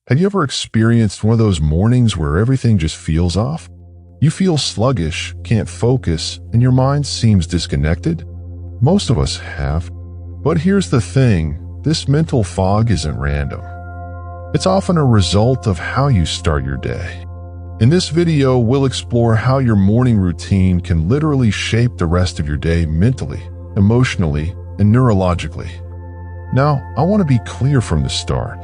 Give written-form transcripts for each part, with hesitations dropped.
Have you ever experienced one of those mornings where everything just feels off? You feel sluggish, can't focus, and your mind seems disconnected? Most of us have. But here's the thing, this mental fog isn't random. It's often a result of how you start your day. In this video, we'll explore how your morning routine can literally shape the rest of your day mentally, emotionally, and neurologically. Now, I want to be clear from the start.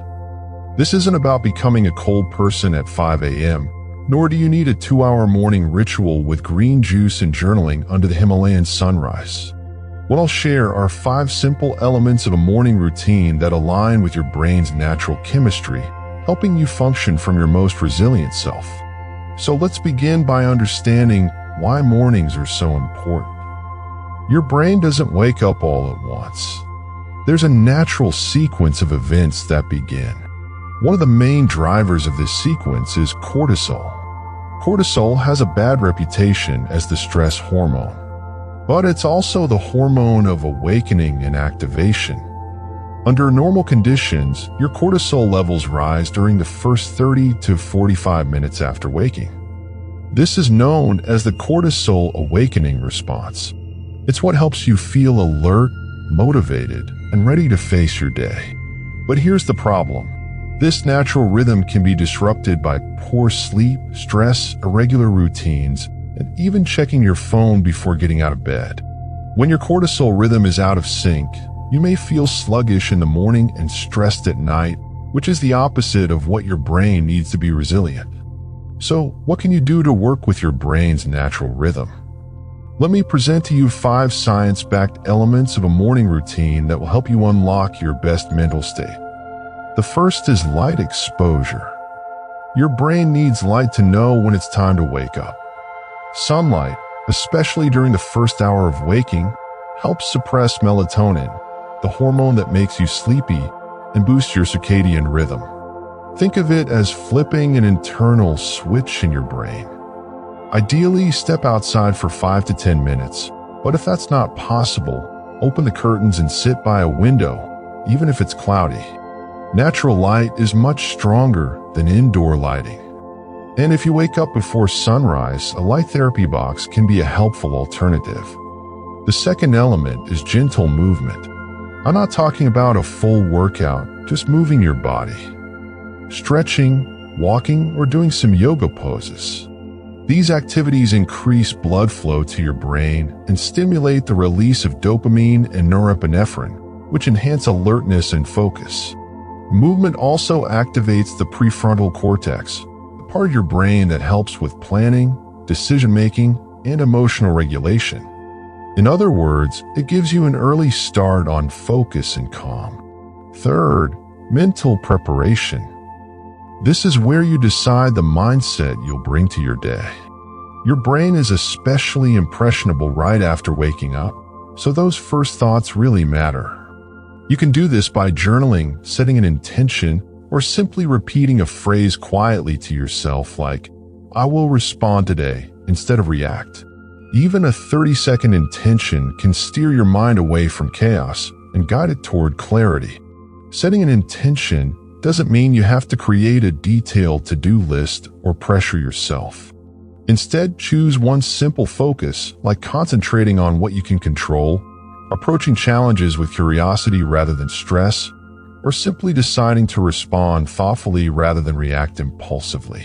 This isn't about becoming a cold person at 5 a.m., nor do you need a 2-hour morning ritual with green juice and journaling under the Himalayan sunrise. What I'll share are 5 simple elements of a morning routine that align with your brain's natural chemistry, helping you function from your most resilient self. So let's begin by understanding why mornings are so important. Your brain doesn't wake up all at once. There's a natural sequence of events that begin. One of the main drivers of this sequence is cortisol. Cortisol has a bad reputation as the stress hormone, but it's also the hormone of awakening and activation. Under normal conditions, your cortisol levels rise during the first 30 to 45 minutes after waking. This is known as the cortisol awakening response. It's what helps you feel alert, motivated, and ready to face your day. But here's the problem. This natural rhythm can be disrupted by poor sleep, stress, irregular routines, and even checking your phone before getting out of bed. When your cortisol rhythm is out of sync, you may feel sluggish in the morning and stressed at night, which is the opposite of what your brain needs to be resilient. So, what can you do to work with your brain's natural rhythm? Let me present to you 5 science-backed elements of a morning routine that will help you unlock your best mental state. The first is light exposure. Your brain needs light to know when it's time to wake up. Sunlight, especially during the first hour of waking, helps suppress melatonin, the hormone that makes you sleepy, and boosts your circadian rhythm. Think of it as flipping an internal switch in your brain. Ideally, step outside for 5 to 10 minutes, but if that's not possible, open the curtains and sit by a window, even if it's cloudy. Natural light is much stronger than indoor lighting. And if you wake up before sunrise, a light therapy box can be a helpful alternative. The second element is gentle movement. I'm not talking about a full workout, just moving your body. Stretching, walking, or doing some yoga poses. These activities increase blood flow to your brain and stimulate the release of dopamine and norepinephrine, which enhance alertness and focus. Movement also activates the prefrontal cortex, the part of your brain that helps with planning, decision-making, and emotional regulation. In other words, it gives you an early start on focus and calm. Third, mental preparation. This is where you decide the mindset you'll bring to your day. Your brain is especially impressionable right after waking up, so those first thoughts really matter. You can do this by journaling, setting an intention, or simply repeating a phrase quietly to yourself like, "I will respond today," instead of react. Even a 30-second intention can steer your mind away from chaos and guide it toward clarity. Setting an intention doesn't mean you have to create a detailed to-do list or pressure yourself. Instead, choose one simple focus, like concentrating on what you can control, approaching challenges with curiosity rather than stress, or simply deciding to respond thoughtfully rather than react impulsively.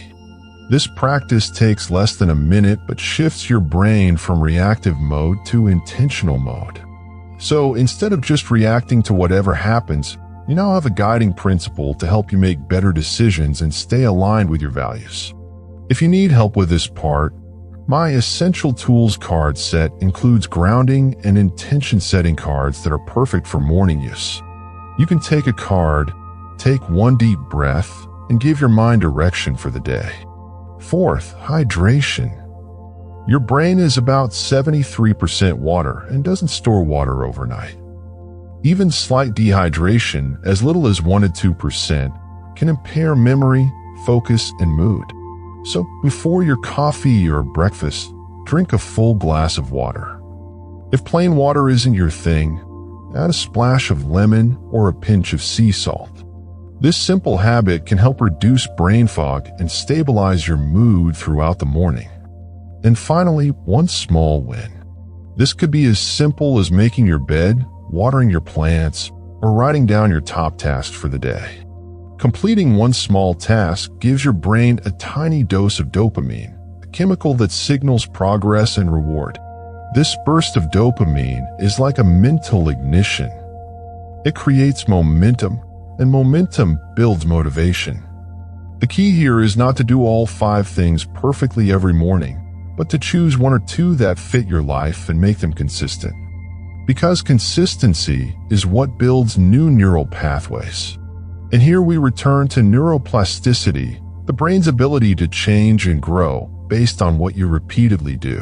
This practice takes less than a minute but shifts your brain from reactive mode to intentional mode. So instead of just reacting to whatever happens, you now have a guiding principle to help you make better decisions and stay aligned with your values. If you need help with this part, my Essential Tools card set includes grounding and intention-setting cards that are perfect for morning use. You can take a card, take one deep breath, and give your mind direction for the day. Fourth, hydration. Your brain is about 73% water and doesn't store water overnight. Even slight dehydration, as little as 1 to 2%, can impair memory, focus, and mood. So before your coffee or breakfast, drink a full glass of water. If plain water isn't your thing, add a splash of lemon or a pinch of sea salt. This simple habit can help reduce brain fog and stabilize your mood throughout the morning. And finally, one small win. This could be as simple as making your bed, watering your plants, or writing down your top tasks for the day. Completing one small task gives your brain a tiny dose of dopamine, a chemical that signals progress and reward. This burst of dopamine is like a mental ignition. It creates momentum, and momentum builds motivation. The key here is not to do all 5 things perfectly every morning, but to choose 1 or 2 that fit your life and make them consistent. Because consistency is what builds new neural pathways. And here we return to neuroplasticity, the brain's ability to change and grow based on what you repeatedly do.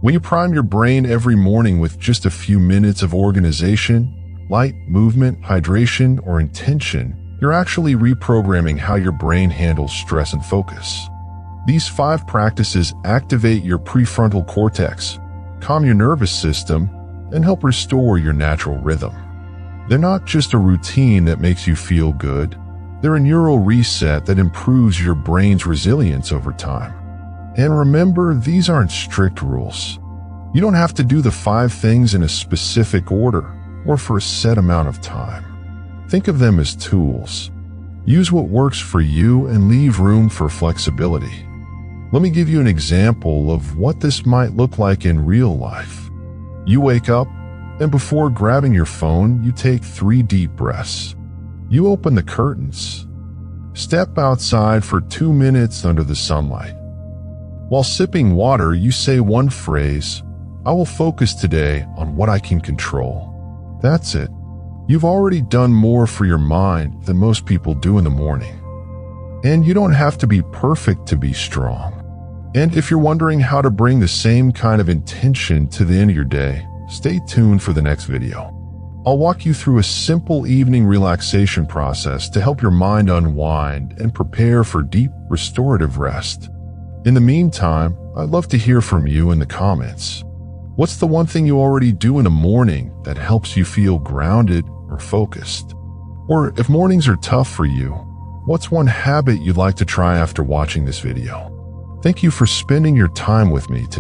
When you prime your brain every morning with just a few minutes of organization, light, movement, hydration, or intention, you're actually reprogramming how your brain handles stress and focus. These 5 practices activate your prefrontal cortex, calm your nervous system, and help restore your natural rhythm. They're not just a routine that makes you feel good. They're a neural reset that improves your brain's resilience over time. And remember, these aren't strict rules. You don't have to do the 5 things in a specific order or for a set amount of time. Think of them as tools. Use what works for you and leave room for flexibility. Let me give you an example of what this might look like in real life. You wake up, and before grabbing your phone, you take 3 deep breaths. You open the curtains. Step outside for 2 minutes under the sunlight. While sipping water, you say one phrase, "I will focus today on what I can control." That's it. You've already done more for your mind than most people do in the morning. And you don't have to be perfect to be strong. And if you're wondering how to bring the same kind of intention to the end of your day, stay tuned for the next video. I'll walk you through a simple evening relaxation process to help your mind unwind and prepare for deep, restorative rest. In the meantime, I'd love to hear from you in the comments. What's the one thing you already do in the morning that helps you feel grounded or focused? Or if mornings are tough for you, what's one habit you'd like to try after watching this video? Thank you for spending your time with me today.